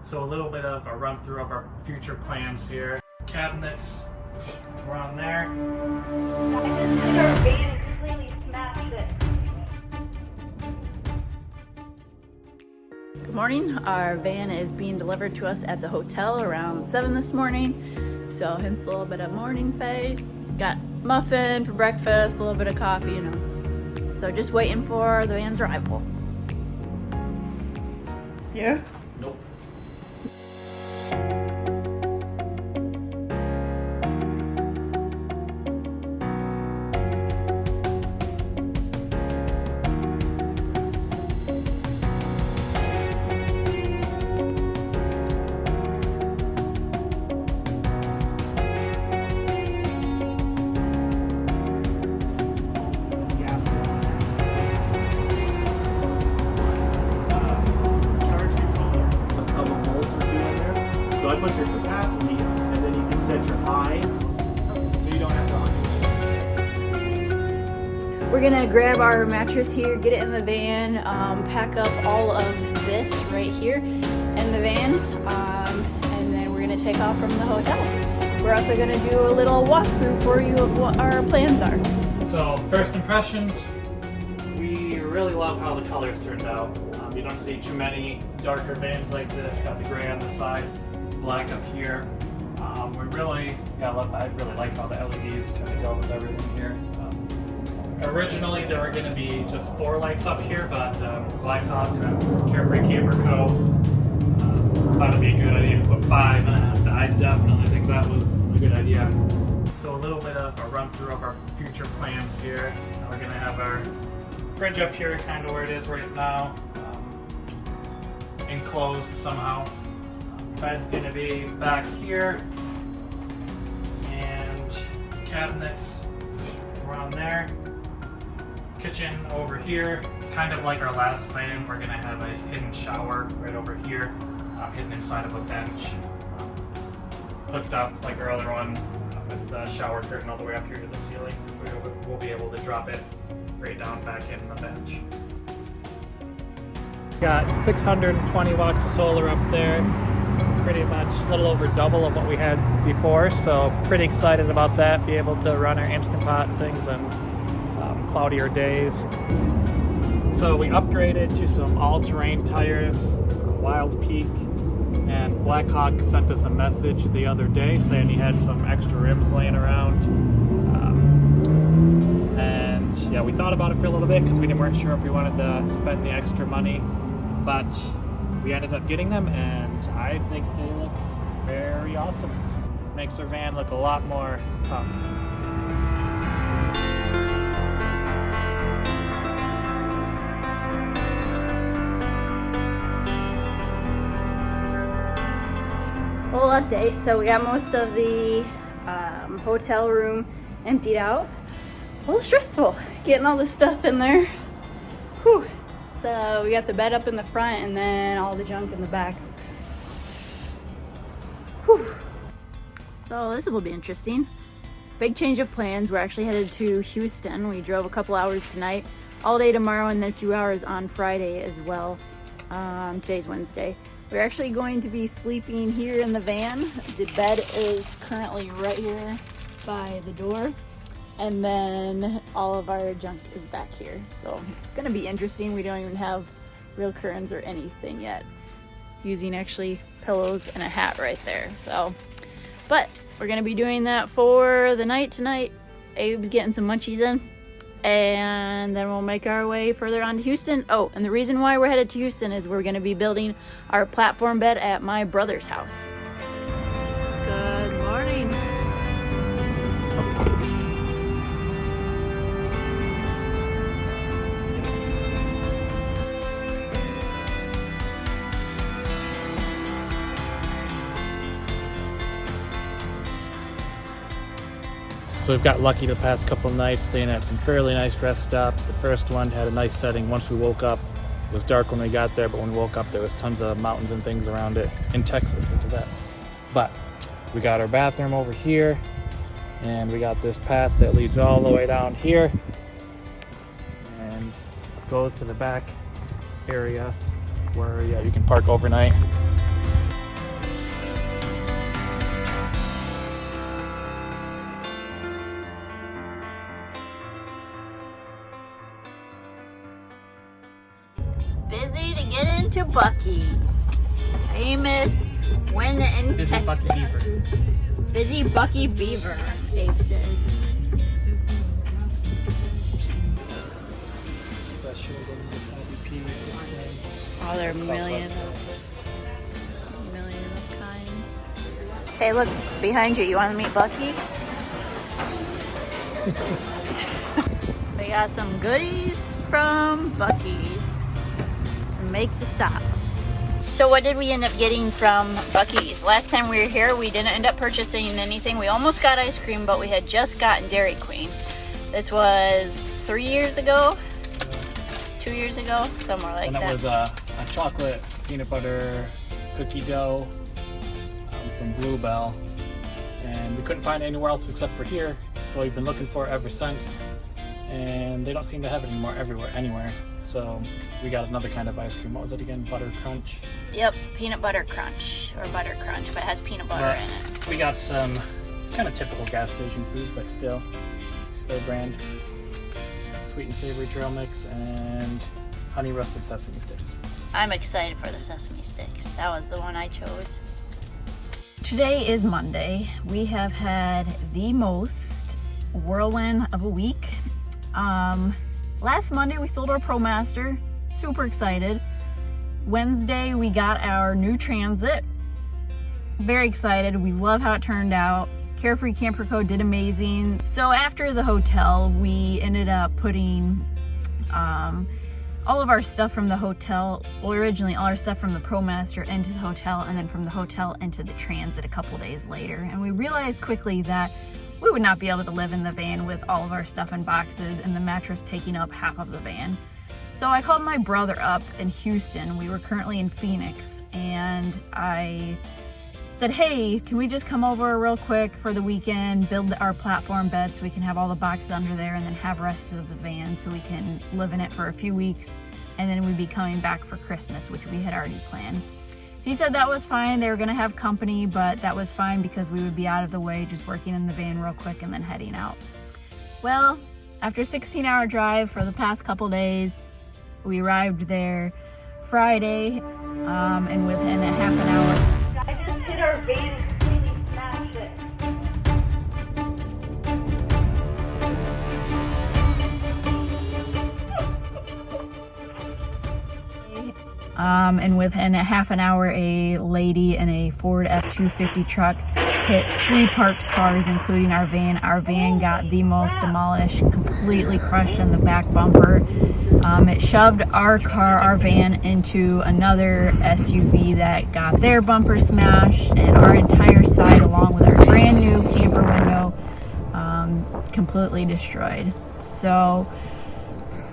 So a little bit of a run through of our future plans here. Cabinets around there. I just did our van completely smashed it. Good morning. Our van is being delivered to us at the hotel around 7 this morning. So hence a little bit of morning face. Got muffin for breakfast, a little bit of coffee, you know. So just waiting for the van's arrival. Yeah? Nope. So I put your capacity, and then you can set your high, so you don't have to. We're gonna grab our mattress here, get it in the van, pack up all of this right here in the van, and then we're gonna take off from the hotel. We're also gonna do a little walkthrough for you of what our plans are. So first impressions, we really love how the colors turned out. You don't see too many darker vans like this. Got the gray on the side, black up here. I really like how the LEDs kind of go with everything here. Originally there were going to be just 4 lights up here, but Blackhawk, Carefree Camper Co. Thought it'd be a good idea to put 5, and I definitely think that was a good idea. So a little bit of a run through of our future plans here. We're going to have our fridge up here, kind of where it is right now, enclosed somehow. Bed's gonna be back here, and cabinets around there. Kitchen over here, kind of like our last van. We're gonna have a hidden shower right over here, hidden inside of a bench, hooked up like our other one with the shower curtain all the way up here to the ceiling. We'll be able to drop it right down back in the bench. Got 620 watts of solar up there. Pretty much a little over double of what we had before, so pretty excited about that. Be able to run our Instant Pot things on cloudier days. So we upgraded to some all-terrain tires, Wild Peak, and Blackhawk sent us a message the other day saying he had some extra rims laying around. And yeah, we thought about it for a little bit because we weren't sure if we wanted to spend the extra money, but we ended up getting them, and I think they look very awesome. Makes our van look a lot more tough. Little update. So we got most of the hotel room emptied out. A little stressful getting all this stuff in there. Whew. So we got the bed up in the front and then all the junk in the back. Whew. So this will be interesting. Big change of plans. We're actually headed to Houston. We drove a couple hours tonight, all day tomorrow, and then a few hours on Friday as well. Today's Wednesday. We're actually going to be sleeping here in the van. The bed is currently right here by the door. And then all of our junk is back here. So gonna be interesting. We don't even have real curtains or anything yet. Using actually pillows and a hat right there. So, but we're gonna be doing that for the night tonight. Abe's getting some munchies in. And then we'll make our way further on to Houston. Oh, and the reason why we're headed to Houston is we're gonna be building our platform bed at my brother's house. Good morning. So we've got lucky the past couple nights, staying at some fairly nice rest stops. The first one had a nice setting once we woke up. It was dark when we got there, but when we woke up there was tons of mountains and things around it. In Texas, think of that. But we got our bathroom over here, and we got this path that leads all the way down here and goes to the back area where you can park overnight. we get into Bucky's. Famous when in Busy Texas. Bucky Beaver. Busy Bucky Beaver, Abe says. Oh, there are a million of kinds. Hey, look behind you. You want to meet Bucky? They got some goodies from Bucky's. Make the stop. So what did we end up getting from Bucky's? Last time we were here, we didn't end up purchasing anything. We almost got ice cream, but we had just gotten Dairy Queen. This was 3 years ago, 2 years ago, somewhere like that. And it was a chocolate peanut butter cookie dough from Bluebell. And we couldn't find it anywhere else except for here. So we've been looking for it ever since. And they don't seem to have it anymore anywhere. So we got another kind of ice cream. What was it again? Butter Crunch? Yep, peanut butter crunch, or butter crunch, but it has peanut butter in it. We got some kind of typical gas station food, but still their brand. Sweet and savory trail mix and honey roasted sesame sticks. I'm excited for the sesame sticks. That was the one I chose. Today is Monday. We have had the most whirlwind of a week. Last Monday we sold our Promaster. Super excited. Wednesday we got our new Transit. Very excited. We love how it turned out. Carefree Camper Co did amazing. So after the hotel, we ended up putting all of our stuff from the hotel, well, originally all our stuff from the Promaster into the hotel, and then from the hotel into the Transit a couple days later. And we realized quickly that we would not be able to live in the van with all of our stuff in boxes and the mattress taking up half of the van. So I called my brother up in Houston. We were currently in Phoenix, and I said, hey, can we just come over real quick for the weekend, build our platform bed so we can have all the boxes under there, and then have rest of the van so we can live in it for a few weeks, and then we'd be coming back for Christmas, which we had already planned. He said that was fine. They were gonna have company, but that was fine because we would be out of the way, just working in the van real quick and then heading out. Well, after a 16-hour drive for the past couple days, we arrived there Friday, and within a half an hour, I just hit our van and completely smashed it. and within a half an hour, a lady in a Ford F-250 truck hit 3 parked cars, including our van. Our van got the most demolished, completely crushed in the back bumper. It shoved our van, into another SUV that got their bumper smashed, and our entire side, along with our brand new camper window, completely destroyed. So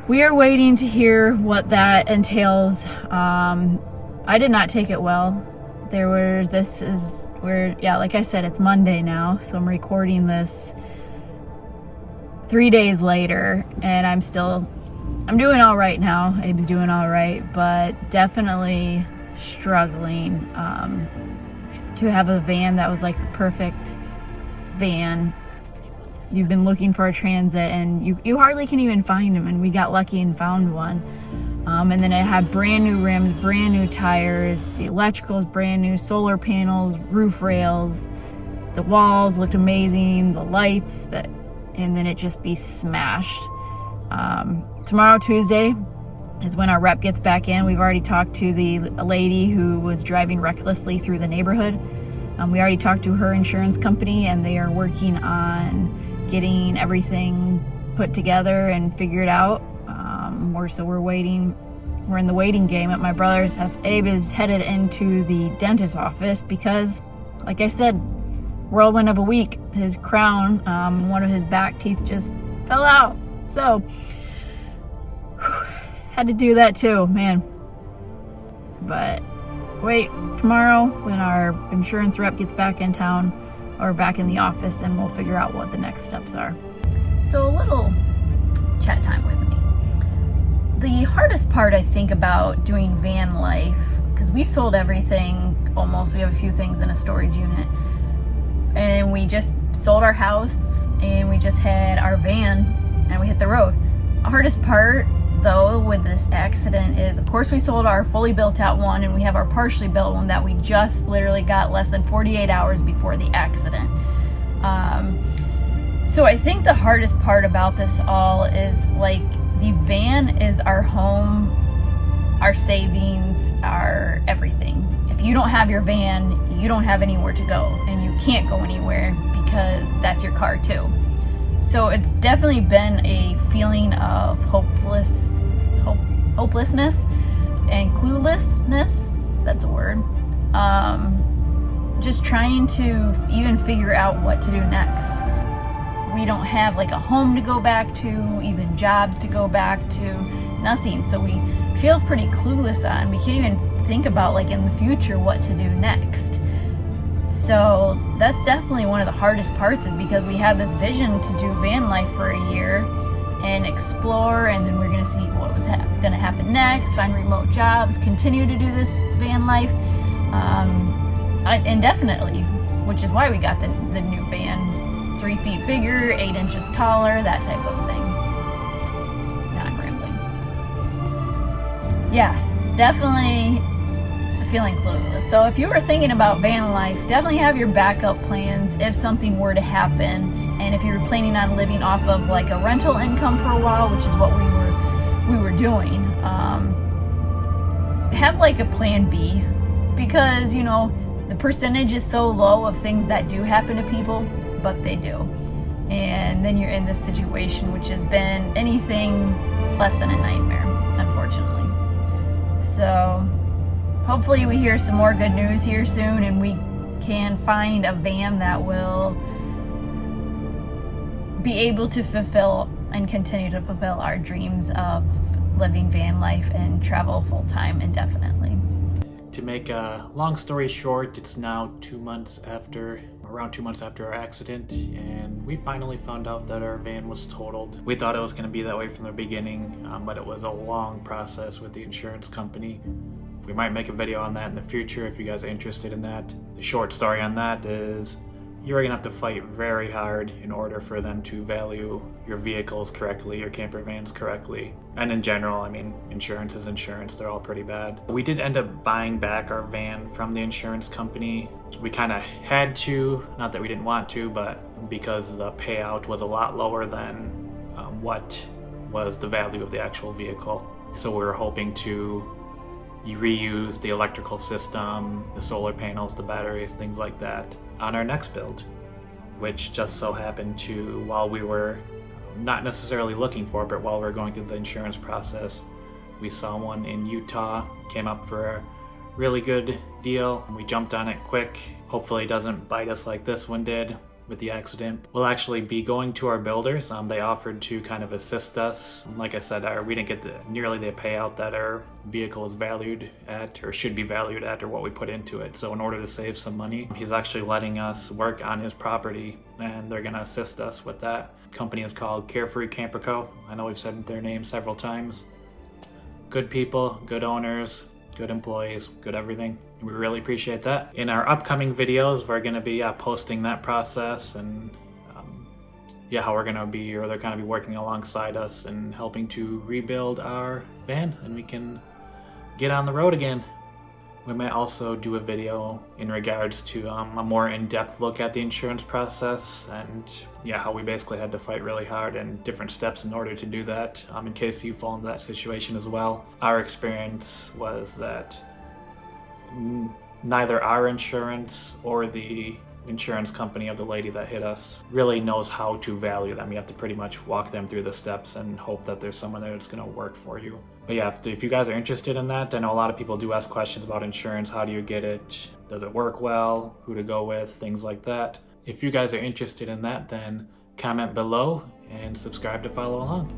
we are waiting to hear what that entails. I did not take it well. Like I said, it's Monday now, so I'm recording this 3 days later, and I'm doing all right now. Abe's doing all right, but definitely struggling to have a van that was like the perfect van. You've been looking for a Transit, and you hardly can even find them, and we got lucky and found one. And then it had brand new rims, brand new tires, the electrical's brand new, solar panels, roof rails, the walls looked amazing, the lights, and then it just be smashed. Tomorrow, Tuesday, is when our rep gets back in. We've already talked to the lady who was driving recklessly through the neighborhood. We already talked to her insurance company, and they are working on getting everything put together and figured out. We're waiting. We're in the waiting game at my brother's house. Abe is headed into the dentist's office because, like I said, whirlwind of a week. His crown, one of his back teeth just fell out. So, had to do that too, man. But wait, tomorrow when our insurance rep gets back in town, or back in the office, and we'll figure out what the next steps are. So a little chat time with me. The hardest part, I think, about doing van life, because we sold everything almost. We have a few things in a storage unit, and we just sold our house, and we just had our van, and we hit the road. The hardest part though with this accident is, of course, we sold our fully built out one and we have our partially built one that we just literally got less than 48 hours before the accident. So I think the hardest part about this all is like the van is our home, our savings, our everything. If you don't have your van, you don't have anywhere to go, and you can't go anywhere because that's your car too. So it's definitely been a feeling of hopelessness and cluelessness. That's a word. Just trying to even figure out what to do next. We don't have like a home to go back to, even jobs to go back to, nothing. So we feel pretty clueless on. We can't even think about like in the future what to do next. So that's definitely one of the hardest parts, is because we had this vision to do van life for a year and explore, and then we're going to see what was going to happen next, find remote jobs, continue to do this van life indefinitely, which is why we got the new van, 3 feet bigger, 8 inches taller, that type of thing. Now I'm rambling. Yeah, definitely feeling clueless. So if you were thinking about van life, definitely have your backup plans if something were to happen, and if you're planning on living off of like a rental income for a while, which is what we were doing, have like a plan B, because you know the percentage is so low of things that do happen to people, but they do, and then you're in this situation which has been anything less than a nightmare, unfortunately. So hopefully we hear some more good news here soon, and we can find a van that will be able to fulfill and continue to fulfill our dreams of living van life and travel full-time indefinitely. To make a long story short, it's now around 2 months after our accident, and we finally found out that our van was totaled. We thought it was going to be that way from the beginning, but it was a long process with the insurance company. We might make a video on that in the future if you guys are interested in that. The short story on that is you're going to have to fight very hard in order for them to value your vehicles correctly, your camper vans correctly. And in general, I mean, insurance is insurance. They're all pretty bad. We did end up buying back our van from the insurance company. We kind of had to, not that we didn't want to, but because the payout was a lot lower than what was the value of the actual vehicle. So we were hoping to reuse the electrical system, the solar panels, the batteries, things like that on our next build, which just so happened to, while we were not necessarily looking for it, but while we were going through the insurance process, we saw one in Utah, came up for a really good deal. We jumped on it quick. Hopefully it doesn't bite us like this one did with the accident. We'll actually be going to our builders. They offered to kind of assist us. Like I said, we didn't get nearly the payout that our vehicle is valued at, or should be valued at, or what we put into it. So in order to save some money, he's actually letting us work on his property, and they're going to assist us with that. The company is called Carefree Camper Co. I know we've said their name several times. Good people, good owners, good employees, good everything. We really appreciate that. In our upcoming videos, we're going to be posting that process and how we're going to be, or they're going to be working alongside us and helping to rebuild our van, and we can get on the road again. We might also do a video in regards to a more in-depth look at the insurance process and how we basically had to fight really hard and different steps in order to do that, in case you fall into that situation as well. Our experience was that neither our insurance or the insurance company of the lady that hit us really knows how to value them. You have to pretty much walk them through the steps and hope that there's someone there that's going to work for you. But yeah, if you guys are interested in that, I know a lot of people do ask questions about insurance. How do you get it? Does it work well? Who to go with? Things like that. If you guys are interested in that, then comment below and subscribe to follow along.